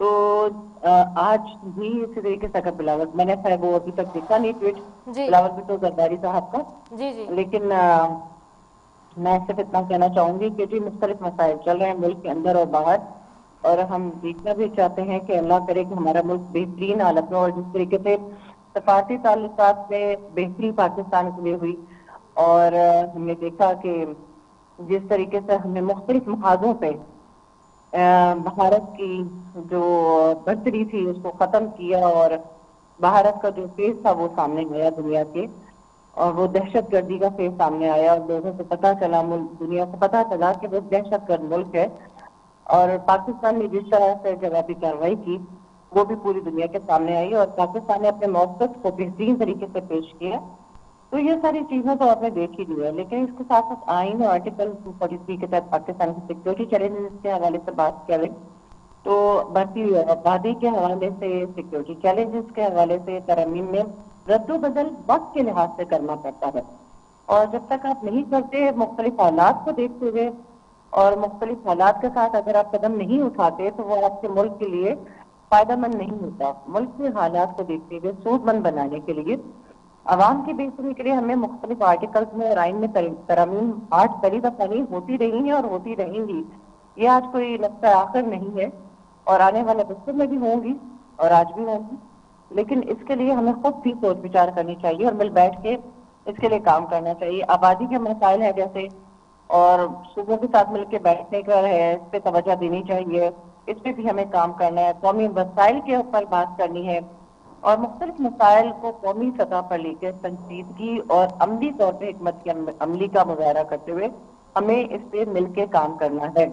تو آج بھی اسی طریقے سے اگر بلاول، میں نے خیر وہ ابھی تک دیکھا نہیں ٹویٹ جی بلاول بھٹو زرداری صاحب کا، جی جی لیکن میں صرف اتنا کہنا چاہوں گی کہ جی مختلف مسائل چل رہے ہیں ملک کے اندر اور باہر، اور ہم دیکھنا بھی چاہتے ہیں کہ اللہ کرے کہ ہمارا ملک بہترین حالت میں، اور جس طریقے سے سفارتی تعلقات میں بہتری پاکستان کے لیے ہوئی، اور ہم نے دیکھا کہ جس طریقے سے ہم نے مختلف محاذوں پہ بھارت کی جو برتری تھی اس کو ختم کیا، اور بھارت کا جو فیس تھا وہ سامنے آیا دنیا کے، اور وہ دہشت گردی کا فیس سامنے آیا، اور لوگوں کو پتا چلا، دنیا کو پتا چلا کہ وہ دہشت گرد ملک ہے، اور پاکستان نے جس طرح سے جوابی کارروائی کی وہ بھی پوری دنیا کے سامنے آئی، اور پاکستان نے اپنے موقف کو بہترین طریقے سے پیش کیا۔ تو یہ ساری چیزیں تو آپ نے دیکھ ہی لی ہے، لیکن اس کے ساتھ ساتھ آئین اور آرٹیکل 243 کے تحت پاکستان کی سیکورٹی چیلنجز کے حوالے سے بات کریں تو بڑھتی ہوئی آبادی کے حوالے سے، سیکورٹی چیلنجز کے حوالے سے ترمیم میں رد و بدل وقت کے لحاظ سے کرنا پڑتا ہے، اور جب تک آپ نہیں کرتے مختلف حالات کو دیکھتے ہوئے اور مختلف حالات کے ساتھ اگر آپ قدم نہیں اٹھاتے تو وہ آپ کے ملک کے لیے فائدہ مند نہیں ہوتا۔ ملک کے حالات کو دیکھتے ہوئے سود مند بنانے کے لیے، عوام کی بہتری کے لیے ہمیں مختلف آرٹیکلز میں اور آئین میں ترامیم آج پہلی دفعہ نہیں ہوتی رہی ہیں اور ہوتی رہیں گی، یہ آج کوئی نقطہ آخر نہیں ہے، اور آنے والے وقت میں بھی ہوں گی اور آج بھی ہوں گی، لیکن اس کے لیے ہمیں خود بھی سوچ بچار کرنی چاہیے اور مل بیٹھ کے اس کے لیے کام کرنا چاہیے۔ آبادی کے مسائل ہیں جیسے، اور صوبوں کے ساتھ مل کے بیٹھنے کا ہے، اس پہ توجہ دینی چاہیے، اس پہ بھی ہمیں کام کرنا ہے، قومی مسائل کے اوپر بات کرنی ہے، اور مختلف مسائل کو قومی سطح پر لے کے سنجیدگی اور عملی طور پہ حکمت کی عملی کا مظاہرہ کرتے ہوئے ہمیں اس پہ مل کے کام کرنا ہے۔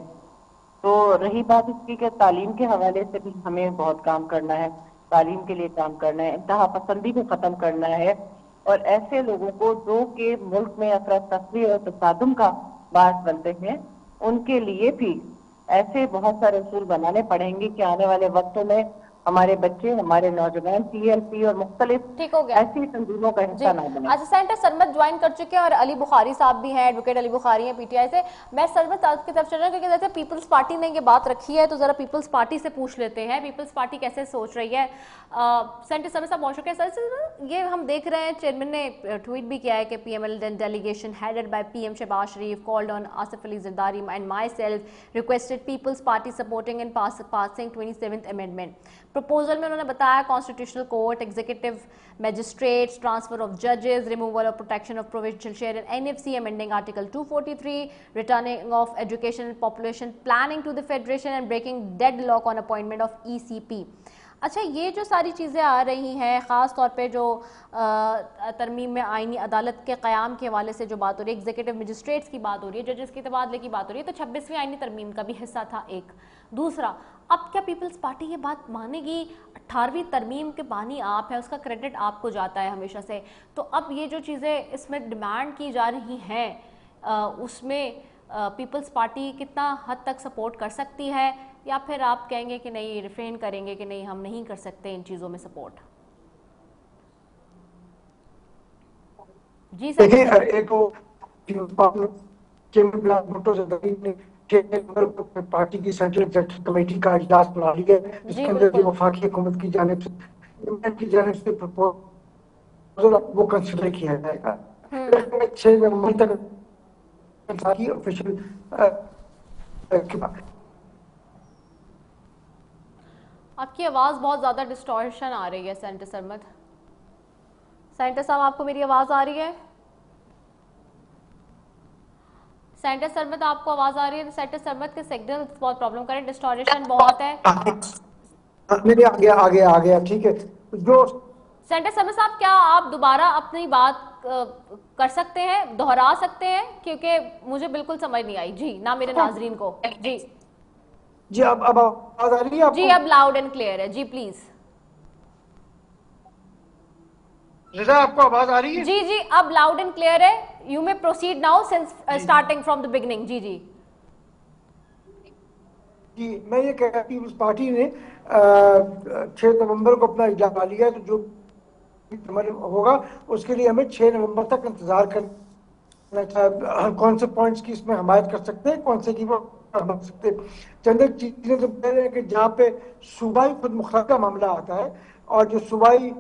تو رہی بات اس کی کہ تعلیم کے حوالے سے بھی ہمیں بہت کام کرنا ہے، تعلیم کے لیے کام کرنا ہے، انتہا پسندی کو ختم کرنا ہے، اور ایسے لوگوں کو جو کہ ملک میں افراتفری اور تصادم کا باعث بنتے ہیں ان کے لیے بھی ایسے بہت سارے اصول بنانے پڑیں گے کہ آنے والے وقتوں میں ہمارے بچے، ہمارے نوجوان پی ایل پی اور مختلف ٹھیک ہو گیا ایسی تنظیموں کا جی۔ حصہ نہ بنیں۔ اچھا سینٹر سرمد جوائن کر چکے ہیں اور علی بخاری صاحب بھی ہیں، ایڈوکیٹ علی بخاری ہیں پی ٹی آئی سے۔ میں سرمد صاحب کی طرف چل رہا ہوں کیونکہ جیسے پیپلز پارٹی نے یہ بات رکھی ہے تو ذرا پیپلز پارٹی سے پوچھ لیتے ہیں پیپلز پارٹی کیسے سوچ رہی ہے۔ سینٹر سرمد صاحب پہنچ چکے ہیں۔ سر یہ ہم دیکھ رہے ہیں چیئرمین نے ٹویٹ بھی کیا ہے کہ P M L delegation headed by PM Shehbaz Sharif called on Asif Ali Zardari and myself requested People's Party supporting and passing 27th amendment proposal میں انہوں نے بتایا constitutional court, executive magistrates, transfer of judges, removal of protection of provincial share in NFC, amending article 243, returning of education and population planning to the federation and breaking deadlock on appointment of ECP۔ اچھا یہ جو ساری چیزیں آ رہی ہیں خاص طور پہ جو ترمیم میں آئینی عدالت کے قیام کے حوالے سے جو بات ہو رہی ہے، ایگزیکٹو مجسٹریٹس کی بات ہو رہی ہے، ججز کے تبادلے کی بات ہو رہی ہے، تو 26ویں آئینی ترمیم کا بھی حصہ تھا ایک۔ دوسرا، اب کیا پیپلز پارٹی یہ بات مانے گی؟ 18ویں ترمیم کے بانی آپ ہیں، اس کا کریڈٹ آپ کو جاتا ہے ہمیشہ سے، تو اب یہ جو چیزیں اس میں ڈیمانڈ کی جا رہی ہیں اس میں پیپلز پارٹی کتنا حد تک سپورٹ کر سکتی ہے، یا پھر آپ کہیں گے کہ نہیں، ریفرین کریں گے کہ نہیں ہم نہیں کر سکتے ان چیزوں میں سپورٹ؟ جی سر۔ دیکھیں ایک بھٹو زرداری نے 6 نومبر کو پارٹی کی سینٹرل ایگزیکٹو کمیٹی کا اجلاس بنا لیا ہے، اس کے اندر جو وفاقی حکومت کی جانب سے پرپوزل وہ کنسیڈر کیا جائے گا۔ 6 نومبر تک آپ کی آواز بہت زیادہ ڈسٹورشن آ رہی ہے سینٹر سرمد۔ سینٹر صاحب آپ کو میری آواز آ رہی ہے؟ سینٹر سرمد آپ کو آواز آ رہی ہے؟ سینٹر سرمد کے سگنل بہت پرابلم کریں، ڈسٹورشن بہت ہے۔ میرے آ گیا ٹھیک ہے۔ جو سینٹر سرمد صاحب کیا آپ دوبارہ اپنی بات کر سکتے ہیں، دہرا سکتے ہیں، کیونکہ مجھے بالکل سمجھ نہیں آئی جی، نہ میرے ناظرین کو۔ جی اب آواز آ رہی ہے آپ کو؟ جی اب لاؤڈ اینڈ کلیئر ہے، جی پلیز۔ رضا آپ کو آواز آ رہی ہے؟ جی جی اب لاؤڈ اینڈ کلیئر ہے، you may proceed now since starting from the beginning. جی جی جی میں یہ کہہ رہا کہ اس پارٹی نے 6 نومبر کو اپنا اجلاس لیا، تو جو عمل ہوگا اس کے لیے ہمیں 6 نومبر تک انتظار کرنا چاہیے۔ کون سے پوائنٹس کی اس میں حمایت کر سکتے ہیں، کون سے کی وہ بن سکتے. چند ایک چیزیں تو کہہ رہے ہیں کہ جہاں پہ صوبائی خود مختار کا معاملہ آتا ہے اور جو صوبائی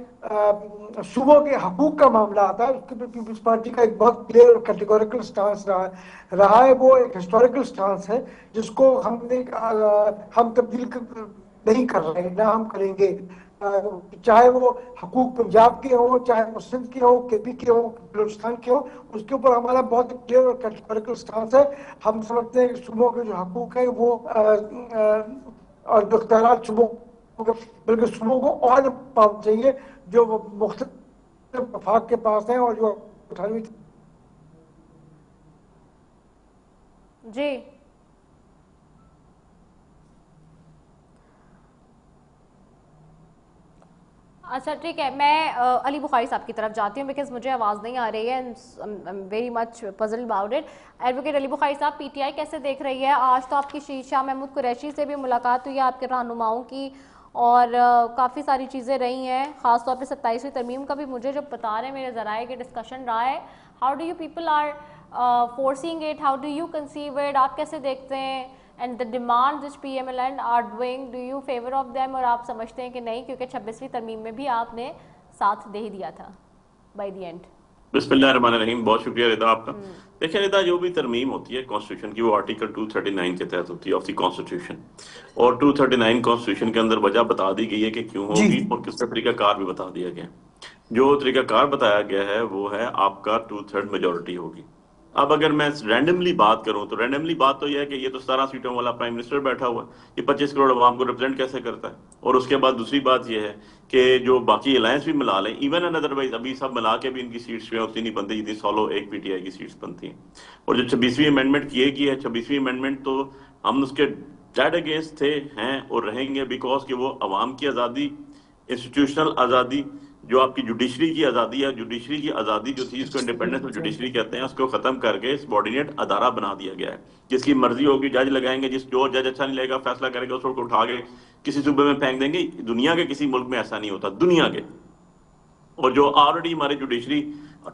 صوبوں کے حقوق کا معاملہ آتا ہے, اس کے پیپلز پارٹی کا ایک بہت کلیئر اور کیٹیگوریکل سٹانس رہا ہے. وہ ایک ہسٹوریکل سٹانس ہے جس کو ہم تبدیل نہیں کر رہے ہیں, نہ ہم کریں گے. چاہے وہ حقوق پنجاب کے ہوں, چاہے وہ سندھ کے ہوں, کے پی کے ہوں, بلوچستان کے ہوں, اس کے اوپر ہمارا بہت کلیئر اور کیٹیگوریکل سٹانس ہے. ہم سمجھتے ہیں کہ صوبوں کے جو حقوق ہیں وہ اور جو اختیارات صوبوں بلکہ صوبوں کو اور پانا چاہیے جو مختلف وفاق کے پاس ہیں, اور جو 18ویں. جی اچھا ٹھیک ہے, میں علی بخاری صاحب کی طرف جاتی ہوں بیکاز مجھے آواز نہیں آ رہی ہے, very much puzzled about it. Advocate Ali Bukhari صاحب, پی ٹی آئی کیسے دیکھ رہی ہے؟ آج تو آپ کی شاہ محمود قریشی سے بھی ملاقات ہوئی ہے, آپ کے رہنماؤں کی, اور کافی ساری چیزیں رہی ہیں, خاص طور پہ 27ویں ترمیم کا بھی مجھے جو بتا رہے ہیں میرے ذرائع کے ڈسکشن رہا ہے. How do you people are forcing it, how do you conceive it, آپ کیسے دیکھتے ہیں؟ And the demand which P M L N are doing, do you favour of them, اور آپ سمجھتے ہیں کہ نہیں کیونکہ 26ویں ترمیم میں بھی آپ نے ساتھ دے ہی دیا تھا بائی دی اینڈ؟ بسم اللہ الرحمن الرحیم. بہت شکریہ رضا آپ کا. دیکھیں رضا, جو بھی ترمیم ہوتی ہے کانسٹیٹیوشن کی وہ آرٹیکل 239 کے تحت ہوتی ہے آف دی کانسٹیٹیوشن, اور 239 کانسٹیٹیوشن کے اندر وجہ بتا دی گئی ہے کہ کیوں ہوگی, اور کس کا طریقہ کار بھی بتا دیا گیا. جو طریقہ کار بتایا گیا ہے وہ ہے آپ کا 2/3 میجورٹی ہوگی. اب اگر میں رینڈملی بات کروں تو رینڈملی بات تو یہ ہے کہ یہ تو 17 سیٹوں والا پرائم منسٹر بیٹھا ہوا ہے, یہ 25 کروڑ عوام کو ریپرزینٹ کیسے کرتا ہے؟ اور اس کے بعد دوسری بات یہ ہے کہ جو باقی الائنس بھی ملا لیں, ایون اینڈ ادروائز ابھی سب ملا کے بھی ان کی سیٹس جو ہیں اتنی نہیں بنتی جتنی سولو ایک پی ٹی آئی کی سیٹس بنتی ہیں. اور جو 26ویں امینڈمنٹ کی ہے 26ویں امینڈمنٹ تو ہم اس کے ڈیڈ اگینسٹ تھے, ہیں اور رہیں گے, بیکاز کہ وہ عوام کی آزادی, انسٹیٹیوشنل آزادی, جو آپ کی جوڈیشری کی آزادی ہے, جوڈیشری کی آزادی جو تھی, اس کو انڈیپینڈنس آف جوڈیشری کہتے ہیں, اس کو ختم کر کے سبارڈینیٹ ادارہ بنا دیا گیا ہے. جس کی مرضی ہوگی جج لگائیں گے, جو جج اچھا نہیں لگے گا فیصلہ کرے گا اس کو اٹھا کے کسی صوبے میں پھینک دیں گے. دنیا کے کسی ملک میں ایسا نہیں ہوتا, دنیا کے. اور جو آلریڈی ہماری جوڈیشری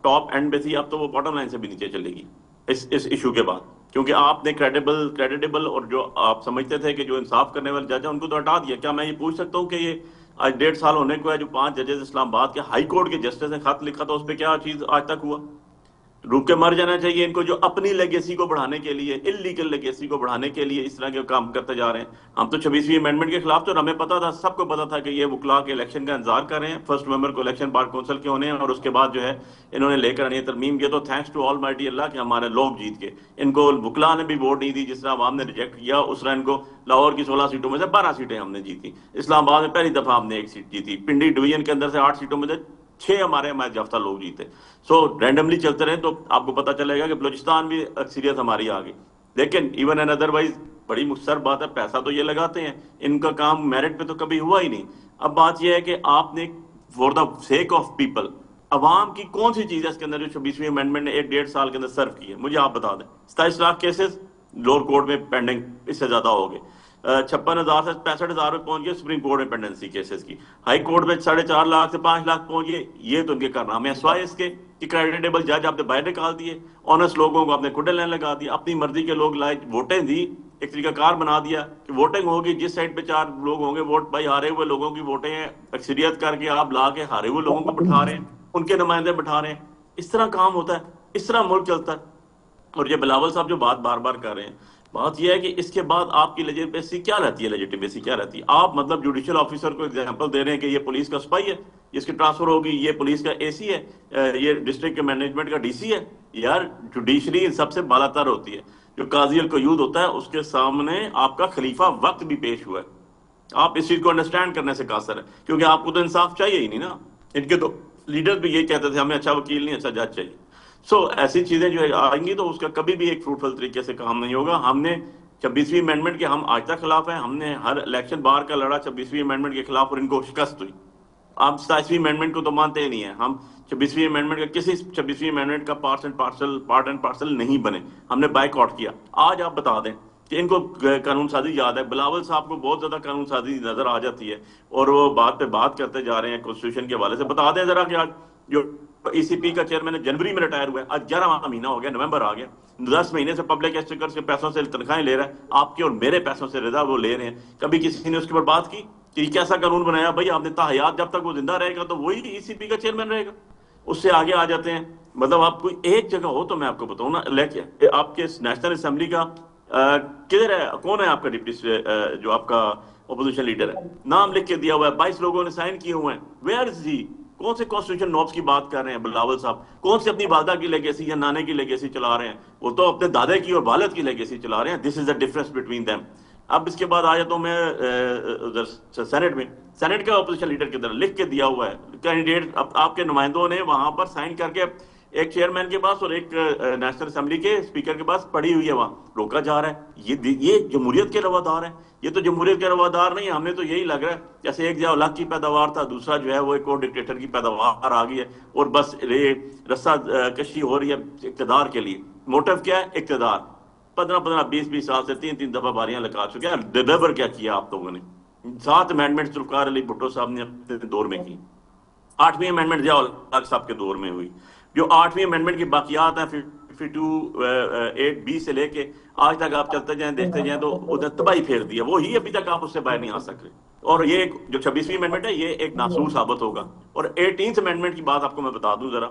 ٹاپ اینڈ پہ تھی, اب تو وہ باٹم لائن سے بھی نیچے چلے گی اس ایشو کے بعد, کیونکہ آپ نے کریڈیبل اور جو آپ سمجھتے تھے کہ جو انصاف کرنے والے جج ہیں ان کو تو ہٹا دیا. کیا میں یہ پوچھ سکتا ہوں کہ یہ آج 1.5 سال ہونے کو ہے جو 5 ججز اسلام آباد کے ہائی کورٹ کے جسٹس نے خط لکھا تھا, اس پہ کیا چیز آج تک ہوا؟ روک کے مر جانا چاہیے ان کو, جو اپنی لیگیسی کو بڑھانے کے لیے, انلیگل لیگیسی کو بڑھانے کے لیے اس طرح کے کام کرتے جا رہے ہیں. ہم تو 26ویں امینڈمنٹ کے خلاف تھے, اور ہمیں پتا تھا, سب کو پتا تھا کہ یہ وکلا کے الیکشن کا انتظار کر رہے ہیں. 1 نومبر کو الیکشن بار کونسل کے ہونے ہیں, اور اس کے بعد جو ہے انہوں نے لے کر آنی ترمیم کیا. تو تھینکس ٹو آل مائٹی اللہ کہ ہمارے لوگ جیت گئے. ان کو وکلا نے بھی ووٹ نہیں دی, جس طرح عوام نے ریجیکٹ کیا اس طرح ان کو لاہور کی 16 سیٹوں میں سے 12 سیٹیں ہم نے جیتی. اسلام آباد میں پہلی دفعہ ہم نے 1 سیٹ جیتی. پنڈی ڈویژن کے اندر سے 8 سیٹوں میں سے 6 ہمارے حمایت یافتہ لوگ جیتے. سو رینڈملی چلتے رہے تو آپ کو پتا چلے گا کہ بلوچستان بھی اکثریت ہماری آ گئی. لیکن ایون اینڈ ادروائز بڑی مختصر بات ہے, پیسہ تو یہ لگاتے ہیں, ان کا کام میرٹ پہ تو کبھی ہوا ہی نہیں. اب بات یہ ہے کہ آپ نے for the sake of people, عوام کی کون سی چیز ہے اس کے اندر جو 26ویں امینڈمنٹ نے 1.5 سال کے اندر سرو کی ہے؟ مجھے آپ بتا دیں. 27 لاکھ کیسز لوور کورٹ میں پینڈنگ, اس سے زیادہ ہو گئے. 56,000 سے 65,000 پہ پہنچ گئے سپریم کورٹ میں پینڈنسی کیسز کی. ہائی کورٹ میں 4.5 لاکھ سے 5 لاکھ پہنچ گئے. یہ تو ان کے کارنامے ہیں, سوائے اس کے کہ کریڈیبل جج آپ نے باہر نکال دیے, آنےسٹ لوگوں کو آپ نے کھڈے لینے لگا دیا, اپنی مرضی کے لوگ لائے, ووٹیں دی, ایک طریقہ کار بنا دیا کہ ووٹنگ ہوگی جس سائڈ پہ 4 لوگ ہوں گے, ووٹ بھائی ہارے ہوئے لوگوں کی ووٹیں ہیں, اکثریت کر کے آپ لا کے ہارے ہوئے لوگوں کو بٹھا رہے ہیں, ان کے نمائندے بٹھا رہے ہیں. اس طرح کام ہوتا ہے, اس طرح ملک چلتا ہے. اور یہ بلاول صاحب جو بات بار بار کر رہے ہیں, بات یہ ہے کہ اس کے بعد آپ کی لیجیٹمیسی کیا رہتی ہے؟ لیجیٹمیسی کیا رہتی ہے؟ آپ مطلب جوڈیشل آفیسر کو ایگزامپل دے رہے ہیں کہ یہ پولیس کا سپائی ہے, جس کی ٹرانسفر ہوگی, یہ پولیس کا اے سی ہے, یہ ڈسٹرکٹ کے مینجمنٹ کا ڈی سی ہے. یار جوڈیشری سب سے بالا تر ہوتی ہے. جو قاضی القیود ہوتا ہے اس کے سامنے آپ کا خلیفہ وقت بھی پیش ہوا ہے. آپ اس چیز کو انڈرسٹینڈ کرنے سے قاصر ہے, کیونکہ آپ کو تو انصاف چاہیے ہی نہیں نا. ان کے تو لیڈر بھی یہ کہتے تھے ہمیں اچھا وکیل نہیں, اچھا جج چاہیے. سو ایسی چیزیں جو آئیں گی تو اس کا کبھی بھی ایک فروٹفل طریقے سے کام نہیں ہوگا. ہم نے 26ویں امینڈمنٹ کے ہم آج تک خلاف ہیں, ہم نے ہر الیکشن بار کا لڑا 26ویں امینڈمنٹ کے خلاف اور ان کو شکست ہوئی. آپ 27ویں امینڈمنٹ کو تو مانتے ہی نہیں ہیں. ہم 26ویں امینڈمنٹ کا کسی 26ویں امینڈمنٹ کا پارٹ اینڈ پارسل نہیں بنے, ہم نے بائیک آؤٹ کیا. آج آپ بتا دیں کہ ان کو قانون سازی یاد ہے, بلاول صاحب کو بہت زیادہ قانون سازی نظر آ جاتی ہے, اور وہ بات پہ بات کرتے جا رہے ہیں کانسٹیٹیوشن کے حوالے سے. بتا دیں ذرا کہ آج جو ای سی پی کا چیئرمین جنوری میں ریٹائر ہوا ہے, آج 11واں مہینہ ہو گیا, نومبر آ گیا, 10 مہینے سے پبلک ایکسچیکر کے پیسوں سے تنخواہیں لے رہا ہے, آپ کے اور میرے پیسوں سے رضا وہ لے رہے ہیں. کبھی کسی نے اس کے اوپر بات کی کہ یہ کیسا قانون بنایا؟ بھائی آپ نے تاحیات جب تک وہ زندہ رہے گا تو وہی ای سی پی کا چیئرمین رہے گا. اس سے آگے آ جاتے ہیں. مطلب آپ کوئی ایک جگہ ہو تو میں آپ کو بتاؤں نا, آپ کے نیشنل اسمبلی کا کدھر ہے, کون ہے آپ کا ڈپٹی جو آپ کا اپوزیشن لیڈر ہے, نام لکھ کے دیا ہوا ہے, 22 لوگوں نے سائن کیے ہوئے ہیں. ویئر از ہی؟ کون سے کانسٹیٹیوشن نارمز کی بات کر رہے ہیں بلاول صاحب؟ کون سے اپنی والدہ کی لیگیسی یا نانے کی لیگیسی چلا رہے ہیں؟ وہ تو اپنے دادے کی اور والد کی لیگیسی چلا رہے ہیں. دس از دا ڈفرنس بٹوین دیم. اب اس کے بعد آ جاتا ہوں میں سینٹ میں. سینٹ کا اپوزیشن لیڈر کی طرح لکھ کے دیا ہوا ہے کینڈیڈیٹ, آپ کے نمائندوں نے وہاں پر سائن کر کے ایک چیئرمین کے پاس اور ایک نیشنل اسمبلی کے اسپیکر کے پاس پڑی ہوئی ہے, وہاں روکا جا رہا ہے. یہ جمہوریت کے روادار ہیں؟ یہ تو جمہوریت کے روادار نہیں. ہمیں تو یہی لگ رہا ہے جیسے ایک ضیاء الحق کی پیداوار تھا, دوسرا جو ہے وہ ایک اور ڈکٹیٹر کی پیداوار آ گئی ہے, اور بس رسہ کشی ہو رہی ہے اقتدار کے لیے. موٹو کیا ہے؟ اقتدار. 15 20 سال سے 3 دفعہ باریاں لگا چکے ہیں. ڈیلیور کیا کیا آپ لوگوں نے؟ 7 امینڈمنٹ ذوالفقار علی بھٹو صاحب نے اپنے دور میں کی, 8ویں امینڈمنٹ ضیاء الحق صاحب کے دور میں ہوئی. جو 8ویں امینڈمنٹ کی باقیات ہیں 52(8)(b) سے لے کے آج تک آپ چلتے جائیں دیکھتے جائیں تو ادھر تباہی پھیر دی ہے, وہی ابھی تک آپ اس سے باہر نہیں آ سکتے. اور یہ جو 26ویں امینڈمنٹ ہے یہ ایک ناسور ثابت ہوگا. اور 18th امینڈمنٹ کی بات آپ کو میں بتا دوں ذرا.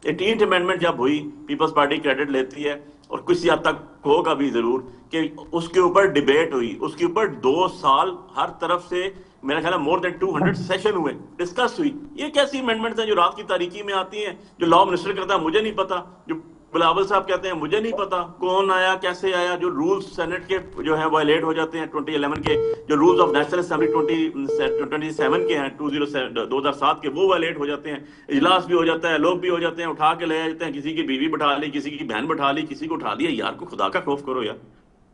18th امینڈمنٹ جب ہوئی, پیپلز پارٹی کریڈٹ لیتی ہے اور کسی حد تک ہوگا بھی ضرور کہ اس کے اوپر ڈیبیٹ ہوئی, اس کے اوپر 2 سال ہر طرف سے میرا خیال ہے مور دین 200 سیشن ہوئے, ڈسکس ہوئی. یہ کیسی امینڈمنٹس ہیں جو رات کی تاریکی میں آتی ہیں؟ جو لا منسٹر کہتا ہے مجھے نہیں پتا, جو بلاول صاحب کہتے ہیں مجھے نہیں پتا کون آیا کیسے آیا, جو رولز سینٹ کے جو ہیں وائلیٹ ہو جاتے ہیں. 2011 کے جو رولز آف نیشنل اسمبلی 27 کے ہیں 2007 کے, وہ وائلیٹ ہو جاتے ہیں. اجلاس بھی ہو جاتا ہے, لوگ بھی ہو جاتے ہیں, اٹھا کے لے جاتے ہیں, کسی کی بیوی بٹھا لی, کسی کی بہن بٹھا لی, کسی کو اٹھا لیا. یار کو خدا کا خوف کرو یار.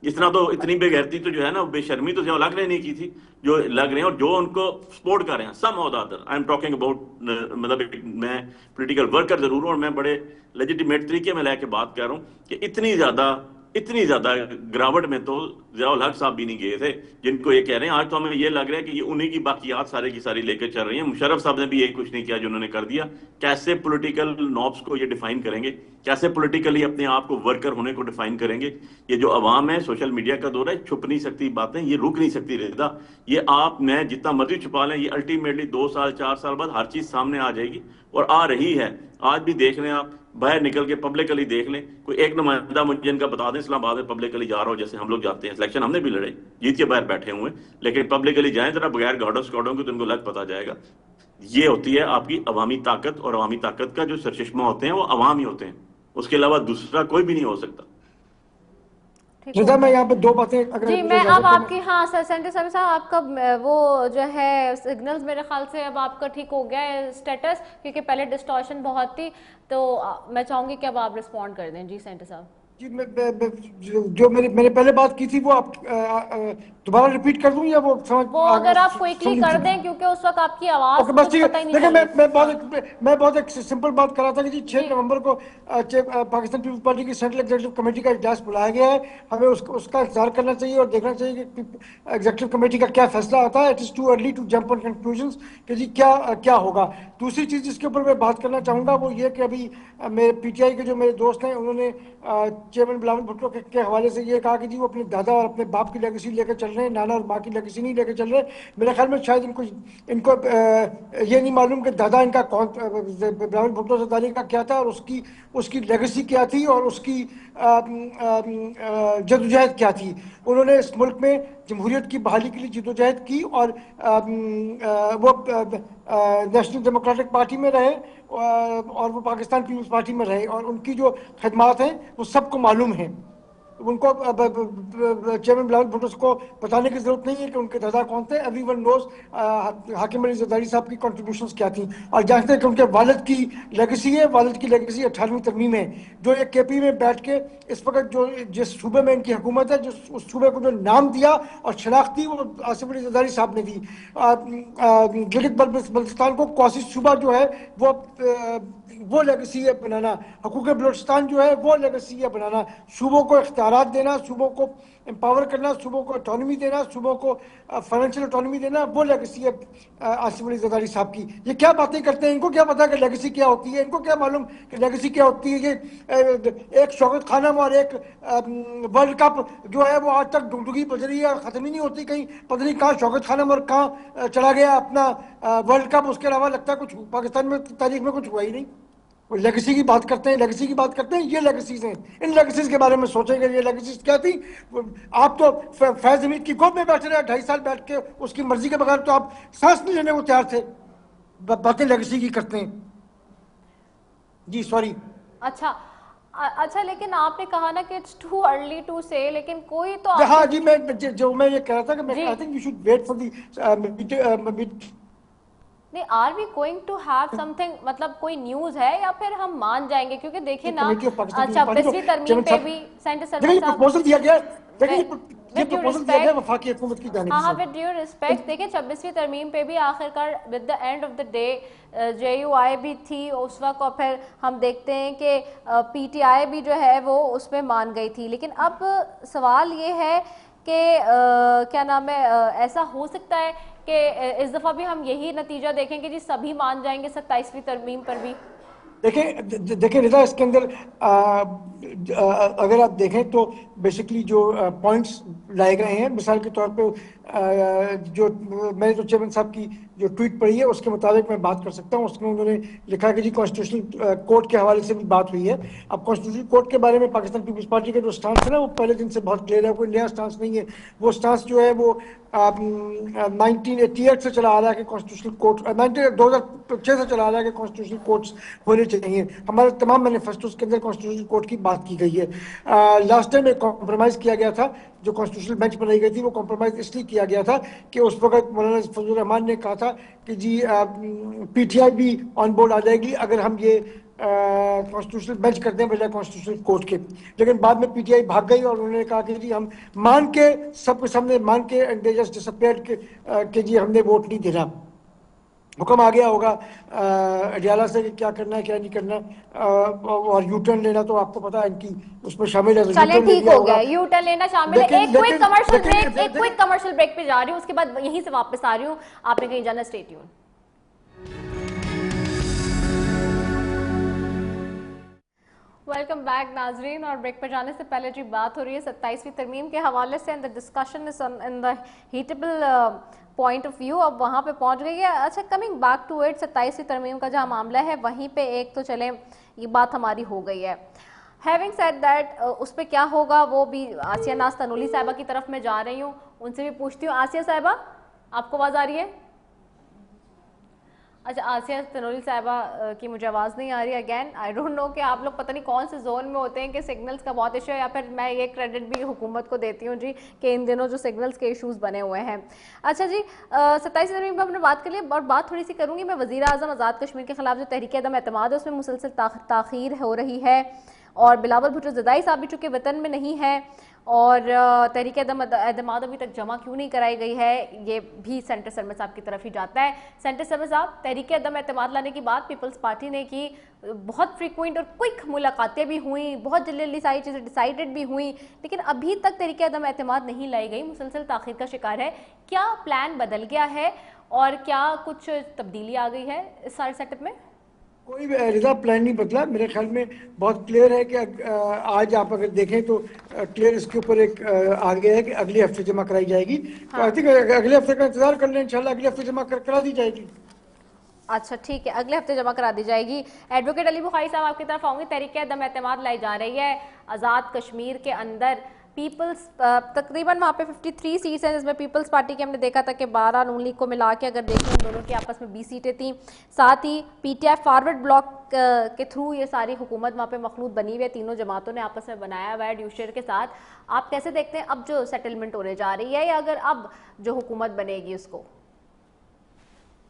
اتنی بے غیرتی تو جو ہے نا, بے شرمی تو ضیاء الحق نے نہیں کی تھی جو لگ رہے ہیں, اور جو ان کو سپورٹ کر رہے ہیں. سم اور other I am talking about, مطلب میں پولیٹیکل ورکر ضرور ہوں اور میں بڑے لیجیٹیمیٹ طریقے میں لے کے بات کر رہا ہوں کہ اتنی زیادہ گراوٹ میں تو ضیاء الحق صاحب بھی نہیں گئے تھے جن کو یہ کہہ رہے ہیں. آج تو ہمیں یہ لگ رہا ہے کہ یہ انہی کی باقیات سارے کی ساری لے کے چل رہی ہیں. مشرف صاحب نے بھی یہی کچھ نہیں کیا جو انہوں نے کر دیا. کیسے پولیٹیکل نابس کو یہ ڈیفائن کریں گے, کیسے پولیٹیکلی اپنے آپ کو ورکر ہونے کو ڈیفائن کریں گے؟ یہ جو عوام ہے, سوشل میڈیا کا دور ہے, چھپ نہیں سکتی باتیں, یہ رک نہیں سکتی رضا. یہ آپ میں جتنا مرضی چھپا لیں, یہ الٹیمیٹلی 2 سال 4 سال بعد ہر چیز سامنے آ جائے گی, اور آ رہی ہے. آج بھی دیکھ لیں, آپ باہر نکل کے پبلکلی دیکھ لیں, کوئی ایک نمائندہ مجھے ان کا بتا دیں اسلام آباد میں پبلکلی جا رہا ہو, جیسے ہم لوگ جاتے ہیں. سلیکشن ہم نے بھی لڑے, جیت کے باہر بیٹھے ہوئے, لیکن پبلکلی جائیں ذرا بغیر گارڈوں سکواڈوں کے تو ان کو لگ پتا جائے گا. یہ ہوتی ہے آپ کی عوامی طاقت, اور عوامی طاقت کا جو سرچشمہ ہوتے ہیں وہ عوام ہی ہوتے ہیں, اس کے علاوہ دوسرا کوئی بھی نہیں ہو سکتا. رضا میں یہاں پہ 2 باتیں اگر جی میں اب آپ کی, ہاں سینٹر صاحب آپ کا وہ جو ہے سگنلز میرے خیال سے اب آپ کا ٹھیک ہو گیا ہے اسٹیٹس, کیونکہ پہلے ڈسٹورشن بہت تھی, تو میں چاہوں گی کہ اب آپ رسپونڈ کر دیں. جی سینٹر صاحب. جی جو میں نے پہلے بات کی تھی وہ آپ دوبارہ ریپیٹ کر دوں یا وہ اگر آپ کوئکلی کر دیں, کیونکہ اس وقت آپ کی آواز بس ٹھیک ہے. دیکھیں میں بہت ایک سمپل بات کر رہا تھا کہ جی 6 نومبر کو پاکستان پیپلز پارٹی کی سینٹرل ایگزیکٹو کمیٹی کا اجلاس بلایا گیا ہے. ہمیں اس کا انتظار کرنا چاہیے اور دیکھنا چاہیے کہ ایگزیکٹو کمیٹی کا کیا فیصلہ آتا ہے. It is too early to jump on conclusions کہ جی کیا ہوگا. دوسری چیز جس کے اوپر میں بات کرنا چاہوں گا وہ یہ کہ ابھی میرے پی ٹی آئی کے جو میرے دوست ہیں انہوں نے چیئرمین بلاول بھٹو کے حوالے سے یہ کہا کہ جی وہ اپنے دادا اور اپنے باپ کی لیگیسی لے کے چل رہے ہیں, نانا اور ماں کی لیگیسی نہیں لے کے چل رہے. میرے خیال میں شاید ان کو یہ نہیں معلوم کہ دادا ان کا کون, بلاول بھٹو زرداری کا کیا تھا, اور اس کی لیگیسی کیا تھی, اور اس کی جدوجہد کیا تھی. انہوں نے اس ملک میں جمہوریت کی بحالی کے لیے جدوجہد کی, اور وہ نیشنل ڈیموکریٹک پارٹی میں رہے اور وہ پاکستان پیپلز پارٹی میں رہے, اور ان کی جو خدمات ہیں وہ سب کو معلوم ہیں. ان کو چیئرمین بلاول بھٹو کو بتانے کی ضرورت نہیں ہے کہ ان کے دادا کون تھے. ایوری ون نوز حاکم علی زرداری صاحب کی کنٹریبیوشنز کیا تھیں, اور جانتے ہیں کہ ان کے والد کی لیگیسی ہے. والد کی لیگیسی 18ویں ترمیم ہے, جو ایک کے پی میں بیٹھ کے اس وقت جس صوبے میں ان کی حکومت ہے, اس صوبے کو جو نام دیا اور شناخت دی وہ آصف علی زرداری صاحب نے دی. گلگت بلتستان کو کوسی صوبہ جو ہے وہ وہ لیگسی ہے بنانا. حقوق بلوچستان جو ہے وہ لیگسی ہے بنانا. صوبوں کو اختیارات دینا, صوبوں کو امپاور کرنا, صوبوں کو اٹانومی دینا, صوبوں کو فائنینشیل اٹانومی دینا, وہ لیگسی ہے آصف علی زرداری صاحب کی. یہ کیا باتیں کرتے ہیں, ان کو کیا پتا کہ لیگسی کیا ہوتی ہے, ان کو کیا معلوم کہ لیگسی کیا ہوتی ہے. یہ ایک شوکت خانم اور ایک ورلڈ کپ جو ہے وہ آج تک ڈگڈگی بج رہی ہے اور ختم ہی نہیں ہوتی. کہیں پتہ نہیں کہاں شوکت خانم اور کہاں چلا گیا اپنا ورلڈ کپ. اس کے علاوہ لگتا ہے کچھ پاکستان میں تاریخ میں کچھ ہوا ہی نہیں. لیگسی کی بات کرتے ہیں, لیگسی کی بات کرتے ہیں. یہ لیگسیز ہیں, ان لیگسیز کے بارے میں سوچیں گے. یہ لیگسیز کیا تھی؟ آپ تو فیض حمید کی گود میں بیٹھ رہے ہیں 2.5 سال بیٹھ کے, اس کی مرضی کے بغیر تو آپ سانس نہیں لینے کو تیار تھے. باتیں لیگسی کی کرتے ہیں. جی سوری. اچھا لیکن آپ نے کہا نا کہ اٹس ٹو ارلی ٹو سے, لیکن کوئی تو ہاں جی, میں یہ کہہ رہا تھا کہ میں I think you should wait for the. نہیں, are we going to have something, مطلب کوئی نیوز ہے یا پھر ہم مان جائیں گے؟ کیونکہ دیکھیں نا 26ویں ترمیم پہ بھی سینٹر سرور صاحب پروپوزل دیا گیا, یہ with due پروپوزل دیا گیا respect, وفاقی حکومت کی جانب ہاں سے. with due respect, دیکھیں 26ویں ترمیم پہ بھی آخرکار with the end of the day J U I بھی تھی اس وقت, اور پھر ہم دیکھتے ہیں کہ پی ٹی آئی بھی جو ہے وہ اس میں مان گئی تھی. لیکن اب سوال یہ ہے کہ کیا نام ہے, ایسا ہو سکتا ہے کہ اس دفعہ بھی ہم یہی نتیجہ دیکھیں کہ جی سبھی مان جائیں گے 27ویں ترمیم پر بھی؟ دیکھیں رضا, اس کے اندر اگر آپ دیکھیں تو بیسکلی جو پوائنٹس لائے گئے ہیں, مثال کے طور پہ جو میں نے جو چیئرمین صاحب کی جو ٹویٹ پڑھی ہے اس کے مطابق میں بات کر سکتا ہوں. اس میں انہوں نے لکھا کہ جی کانسٹیٹیوشنل کورٹ کے حوالے سے بھی بات ہوئی ہے. اب کانسٹیٹیوشنل کورٹ کے بارے میں پاکستان پیپلز پارٹی کا جو سٹانس ہے نا, وہ پہلے دن سے بہت کلیئر ہے, کوئی نیا سٹانس نہیں ہے. وہ سٹانس جو ہے وہ 1988 سے چلا آ رہا ہے کہ کانسٹیٹیوشنل کورٹ, 2006 سے چلا آ رہا ہے کہ کانسٹیٹیوشنل کورٹس ہونے چاہیے. ہمارے تمام مینیفیسٹوز کے اندر کانسٹیٹیوشنل کورٹ کی بات کی گئی ہے. لاسٹ ٹائم ایک کمپرومائز کیا گیا تھا, جو کانسٹیٹیوشنل بینچ بنائی گئی تھی, وہ کمپرومائز اس لیے کیا گیا تھا کہ اس وقت مولانا فضل الرحمان نے کہا تھا کہ جی پی ٹی آئی بھی آن بورڈ آ جائے گی اگر ہم یہ کانسٹیٹیوشنل بینچ کرتے ہیں بجائے کانسٹیٹیوشنل کورٹ کے. لیکن بعد میں پی ٹی آئی بھاگ گئی اور انہوں نے کہا کہ جی ہم مان کے سب کے سامنے مان کے اینڈ دے جسٹ ڈسپیئرڈ کہ جی ہم نے ووٹ نہیں دینا. حکم آ گیا ہوگا اڈیالہ سے کہ کیا کرنا ہے کیا نہیں کرنا, اور یو ٹرن لینا تو آپ کو پتا ہے ان کی اس میں شامل ہے. چلے ٹھیک ہو گیا, یو ٹرن لینا شامل ہے. ایک کوئک کمرشل بریک پہ جا رہی ہوں, اس کے بعد یہیں سے واپس آ رہی ہوں. آپ نے کہیں جانا, اسٹے ٹیون. ویلکم بیک ناظرین, اور بریک پر جانے سے پہلے جی بات ہو رہی ہے 27ویں ترمیم کے حوالے سے, and the discussion is in the heatable point of view. اب وہاں پہ پہنچ گئی ہے. اچھا, کمنگ بیک ٹو اٹ, 27ویں ترمیم کا جہاں معاملہ ہے وہیں پہ ایک تو چلیں یہ بات ہماری ہو گئی ہے. Having said that, اس پہ کیا ہوگا وہ بھی آسیہ ناز تنولی صاحبہ کی طرف میں جا رہی ہوں, ان سے بھی پوچھتی ہوں. آسیہ صاحبہ, آپ کو آواز آ رہی ہے؟ اچھا, آسیہ تنولی صاحبہ کی مجھے آواز نہیں آ رہی. اگین آئی ڈونٹ نو کہ آپ لوگ پتہ نہیں کون سے زون میں ہوتے ہیں کہ سگنلز کا بہت ایشو ہے, یا پھر میں یہ کریڈٹ بھی حکومت کو دیتی ہوں جی کہ ان دنوں جو سگنلز کے ایشوز بنے ہوئے ہیں. اچھا جی, 27 ترمیم پہ ہم نے بات کر لی, اور بات تھوڑی سی کروں گی میں وزیر اعظم آزاد کشمیر کے خلاف جو تحریک عدم اعتماد ہے اس میں مسلسل تاخیر ہو رہی ہے, اور بلاول بھٹو زرداری صاحب بھی چونکہ وطن میں نہیں ہے, اور تحریک عدم اعتماد ابھی تک جمع کیوں نہیں کرائی گئی ہے, یہ بھی سینٹر سرمد صاحب کی طرف ہی جاتا ہے. سینٹر سرمد صاحب, تحریک عدم اعتماد لانے کی بات پیپلز پارٹی نے کی, بہت فریکوینٹ اور کوئک ملاقاتیں بھی ہوئیں, بہت جلدی ساری چیزیں ڈیسائیڈڈ بھی ہوئیں, لیکن ابھی تک تحریک عدم اعتماد نہیں لائی گئی, مسلسل تاخیر کا شکار ہے. کیا پلان بدل گیا ہے اور کیا کچھ تبدیلی آ گئی ہے اس سارے سیٹ اپ میں؟ کوئی رضا پلان نہیں بدلا, میرے خیال میں بہت کلیئر ہے کہ آج آپ اگر دیکھیں تو کلیئر اس کے اوپر ایک آ گیا ہے کہ اگلے ہفتے جمع کرائی جائے گی. تو آئی تھنک اگلے ہفتے کا انتظار کر لیں, انشاءاللہ اگلے ہفتے جمع کرا دی جائے گی. اچھا ٹھیک ہے, اگلے ہفتے جمع کرا دی جائے گی. ایڈوکیٹ علی بخاری صاحب آپ کی طرف آؤں گی. تحریک عدم اعتماد لائی جا رہی ہے آزاد کشمیر کے اندر, پیپلز تقریباً وہاں پہ 53 سیٹس ہیں, جس میں پیپلز پارٹی کے ہم نے دیکھا تھا کہ 12 نون لیگ کو ملا کے اگر دیکھیں ان دونوں کی آپس میں 20 سیٹیں تھیں. ساتھ ہی P T I forward block کے تھرو یہ ساری حکومت وہاں پہ مخلوط بنی ہوئی ہے, تینوں جماعتوں نے آپس میں بنایا ہوا ہے ڈیو شیئر کے ساتھ. آپ کیسے دیکھتے ہیں اب جو سیٹلمنٹ ہونے جا رہی ہے, یا اگر اب جو حکومت بنے گی اس کو؟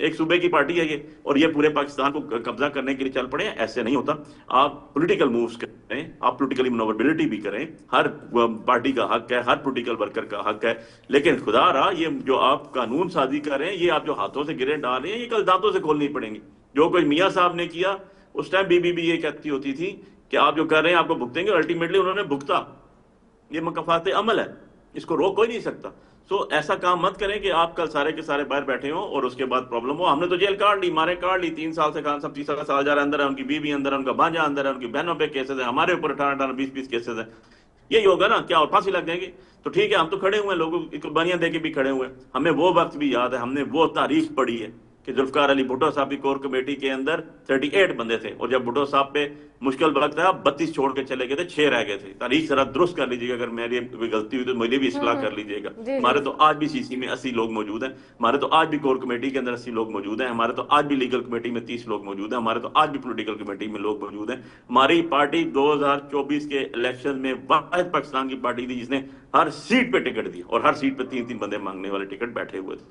ایک صوبے کی پارٹی ہے یہ اور یہ پورے پاکستان کو قبضہ کرنے کے لیے چل پڑے ہیں. ایسے نہیں ہوتا. آپ پولیٹیکل مووز کریں, آپ پولیٹیکلی منوربلٹی بھی کریں, ہر پارٹی کا حق ہے, ہر پولیٹیکل ورکر کا حق ہے, لیکن خدا رہا یہ جو آپ قانون سازی کر رہے ہیں, یہ آپ جو ہاتھوں سے گرے ڈال رہے ہیں, یہ کل دانتوں سے کھولنی پڑیں گی. جو کوئی میاں صاحب نے کیا اس ٹائم بی بی بھی یہ کہتی ہوتی تھی کہ آپ جو کر رہے ہیں آپ کو بھگتیں گے, اور الٹیمیٹلی انہوں نے بھگتا. یہ مکافات عمل ہے, اس کو روک کوئی نہیں سکتا. سو ایسا کام مت کریں کہ آپ کل سارے کے سارے باہر بیٹھے ہوں اور اس کے بعد پرابلم ہو. ہم نے تو جیل کاٹ لی, مارے کاٹ لی, 3 سال سے کہاں سب 30 سال جا رہا اندر ہے, ان کی بیوی اندر ہے, ان کا بھانجا اندر ہے, ان کی بہنوں پہ کیسز ہیں, ہمارے اوپر 18 20 کیسز ہیں. یہی ہوگا نا کیا, اور پھانسی لگ جائیں گے؟ تو ٹھیک ہے, ہم تو کھڑے ہوئے ہیں, لوگوں کی قربانیاں دے کے بھی کھڑے ہوئے ہیں. ہمیں وہ وقت بھی یاد ہے, ہم نے وہ تاریخ پڑھی ہے کہ ذوالفقار علی بھٹو صاحب کی کور کمیٹی کے اندر 38 بندے تھے, اور جب بھٹو صاحب پہ مشکل وقت تھا 32 چھوڑ کے چلے گئے تھے, 6 رہ گئے تھے. تاریخ ذرا درست کر لیجیے گا, اگر میری کوئی غلطی ہوئی تو مجھے بھی اصلاح کر لیجیے گا. ہمارے تو آج بھی سی سی میں 80 لوگ موجود ہیں, ہمارے تو آج بھی کور کمیٹی کے اندر 80 لوگ موجود ہیں, ہمارے تو آج بھی لیگل کمیٹی میں 30 لوگ موجود ہیں, ہمارے تو آج بھی پولیٹیکل کمیٹی میں لوگ موجود ہیں. ہماری پارٹی 2024 کے الیکشن میں واحد پاکستان کی پارٹی تھی جس نے ہر سیٹ پہ ٹکٹ دی, اور ہر سیٹ پہ 3 بندے مانگنے والے ٹکٹ بیٹھے ہوئے تھے.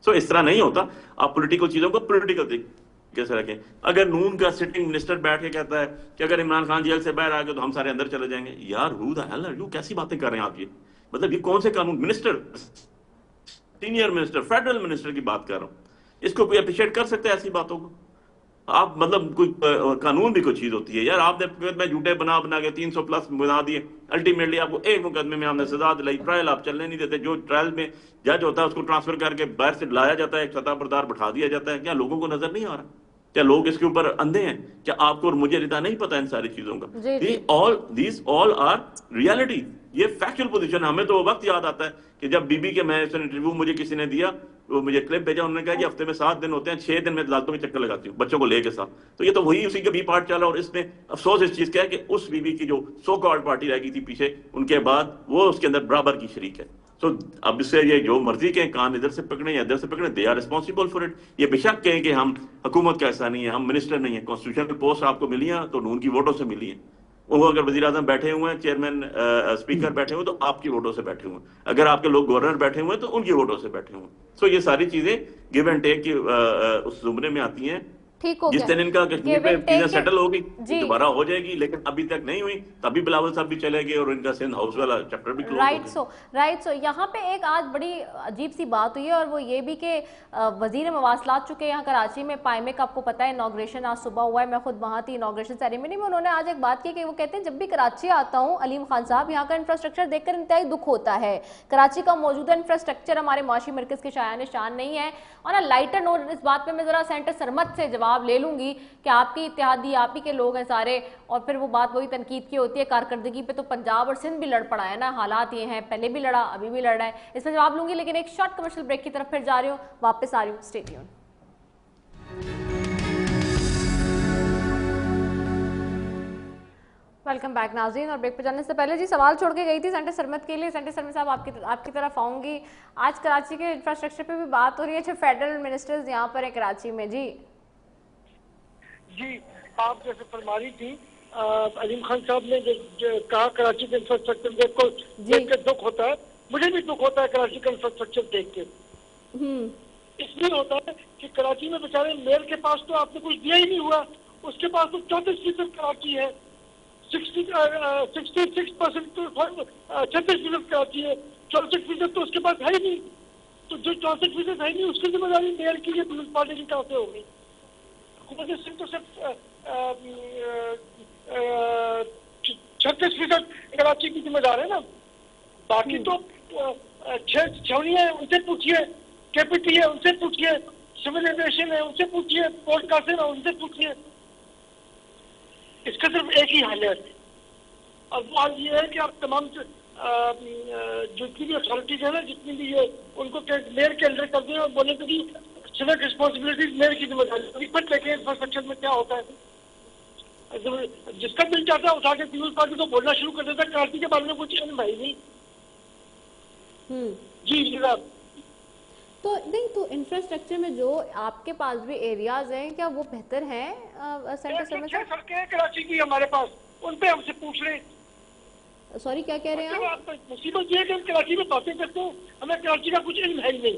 سو اس طرح نہیں ہوتا. آپ پولیٹیکل چیزوں کو پولیٹیکل طریقے سے رکھیں. اگر نون کا سٹنگ منسٹر بیٹھ کے کہتا ہے کہ اگر عمران خان جیل سے باہر آ گئے تو ہم سارے اندر چلے جائیں گے, یار ہو دا ہیل آر یو, کیسی باتیں کر رہے ہیں آپ؟ یہ مطلب یہ کون سے قانون؟ Minister, senior minister, federal minister کی بات کر رہا ہوں. اس کو کوئی اپریشیٹ کر سکتے ہیں ایسی باتوں کو؟ آپ مطلب کوئی قانون بھی کوئی چیز ہوتی ہے یار. آپ نے جھوٹے بنا کے 300+ بنا دیے, الٹیمیٹلی آپ کو ایک مقدمے میں ہم نے سزا دلائی, ٹرائل آپ چلنے نہیں دیتے. جو ٹرائل میں جج ہوتا ہے اس کو ٹرانسفر کر کے باہر سے لایا جاتا ہے, ایک سطح بردار بٹھا دیا جاتا ہے. کیا لوگوں کو نظر نہیں آ رہا؟ کیا لوگ اس کے اوپر اندھے ہیں؟ کیا آپ کو اور مجھے ردا نہیں پتا ان ساری چیزوں کا؟ These all are reality. یہ فیکچوئل پوزیشن. ہمیں تو وہ وقت یاد آتا ہے کہ جب بی بی کے میں انٹرویو مجھے کسی نے دیا, وہ مجھے کلپ بھیجا, انہوں نے کہا کہ ہفتے میں 7 دن ہوتے ہیں, 6 دن میں عدالتوں میں چکر لگاتی ہوں بچوں کو لے کے ساتھ. تو یہ تو وہی اسی کا بھی پارٹ چلا. اور اس میں افسوس اس چیز کا ہے کہ اس بی بی کی جو سو کالڈ پارٹی رہ گئی تھی پیچھے, ان کے بعد وہ اس کے اندر برابر کی شریک ہے. سو اب اس سے یہ جو مرضی کہیں, کان ادھر سے پکڑیں یا ادھر سے پکڑیں, they are responsible for it. یہ بے شک کہیں کہ ہم حکومت کا ایسا نہیں ہے, ہم منسٹر نہیں ہیں. کانسٹیٹیوشنل پوسٹ آپ کو ملی ہیں تو ان کی ووٹوں سے ملی ہیں. وہ اگر وزیر اعظم بیٹھے ہوئے ہیں, چیئرمین اسپیکر بیٹھے ہوئے تو آپ کی ووٹوں سے بیٹھے ہوئے ہیں. اگر آپ کے لوگ گورنر بیٹھے ہوئے ہیں تو ان کی ووٹوں سے بیٹھے ہوئے ہیں. سو یہ ساری چیزیں گیو اینڈ ٹیک کی اس زمرے میں آتی ہیں. جس دن ان کا کشمیر پہ چیزیں سیٹل ہوگی دوبارہ ہو جائے گی, لیکن ابھی تک نہیں ہوئی. تبھی بلاول صاحب بھی چلے گئے اور ان کا سندھ ہاؤس والا چیپٹر بھی کلوز ہو گیا. رائٹ. سو یہاں پہ ایک آج بڑی عجیب سی بات ہوئی ہے, اور وہ یہ بھی کہ وزیر مواصلات چکے یہاں کراچی میں پائمے کا, آپ کو پتہ ہے انوگریشن آج صبح ہوا ہے, میں خود وہاں تھی انوگریشن سیریمنی میں. انہوں نے آج ایک بات کی کہ وہ کہتے ہیں جب بھی کراچی آتا ہوں علیم خان صاحب, یہاں کا انفراسٹرکچر دیکھ کر انتہائی دکھ ہوتا ہے. کراچی کا موجودہ انفراسٹرکچر ہمارے معاشی مرکز کے شایان شان نہیں ہے. اور لائٹر نوٹ اس بات پہ میں ذرا سینٹر سرمد سے جواب لے لوں گی کہ آپ کی اتحادی آپ ہی کے لوگ ہیں سارے, اور پھر وہ بات وہی تنقید کی ہوتی ہے کارکردگی پہ. تو پنجاب اور سندھ بھی لڑ پڑا ہے نا, حالات یہ ہیں, پہلے بھی لڑا ابھی بھی لڑ رہا ہے. اس میں جواب لوں گی, لیکن ایک شارٹ کمرشل بریک کی طرف پھر جا رہی ہوں, واپس آ رہی ہوں. Stay tune. ویلکم بیک ناظرین. اور بریک پہ جانے سے پہلے جی سوال چھوڑ کے گئی تھی سینٹر سرمد کے لیے. سینٹر سرمد صاحب آپ کی طرف آؤں گی. آج کراچی کے انفراسٹرکچر پہ بھی بات ہو رہی ہے. اچھا فیڈرل منسٹرز یہاں پر ہیں کراچی میں. جی آپ جیسے فرما رہی تھی, علیم خان صاحب نے کہا کراچی کے انفراسٹرکچر دیکھ کے دکھ ہوتا ہے. مجھے بھی دکھ ہوتا ہے کراچی کا انفراسٹرکچر دیکھ کے. اس لیے ہوتا ہے کہ کراچی میں بیچارے میئر کے پاس تو آپ نے کچھ دیا ہی نہیں ہوا. اس کے پاس تو 34% کراچی ہے, 66% 36% کراچی ہے, 64% تو اس کے پاس ہے ہی نہیں. تو جو 64% ہے نہیں اس کی ذمہ داری میئر کی لیے پیپلز پارٹی کی طرف سے ہوگی. حکومت سندھ تو صرف 36% کراچی کی ذمہ دار ہے نا. باقی تو چھونی ہے, ان سے پوچھیے, کے پی ٹی ہے ان سے پوچھیے, سول ایویشن ہے ان سے پوچھیے, پورٹ قاسم ہے ان سے پوچھیے. اس کا صرف ایک ہی حل ہے, اور وہ حل یہ ہے کہ آپ تمام جتنی بھی اتھارٹیز ہیں نا, جتنی بھی یہ ان کو میئر کے انڈر کر دیں اور بولے کہ سیوک ریسپانسبلٹیز میئر کی ذمہ داری. رپورٹ لے کے انفراسٹرکچر میں کیا ہوتا ہے, جس کا دل چاہتا ہے اٹھا کے پیپلز پارٹی کو بولنا شروع کر دیتا ہے. کراچی کے بارے میں کچھ علم ہے ہی نہیں. جی جناب. تو نہیں, تو انفراسٹرکچر میں جو آپ کے پاس بھی ایریاز ہیں کیا وہ بہتر ہیں سینٹر سرمد صاحب؟ سڑکیں ہیں کراچی کی ہمارے پاس, ان پہ ہم سے پوچھ رہے ہیں. سوری کیا کہہ رہے ہیں آپ؟ مصیبت یہ ہے کہ ہم کراچی میں باتیں کرتے ہیں, ہمیں کراچی کا کچھ علم ہے ہی نہیں.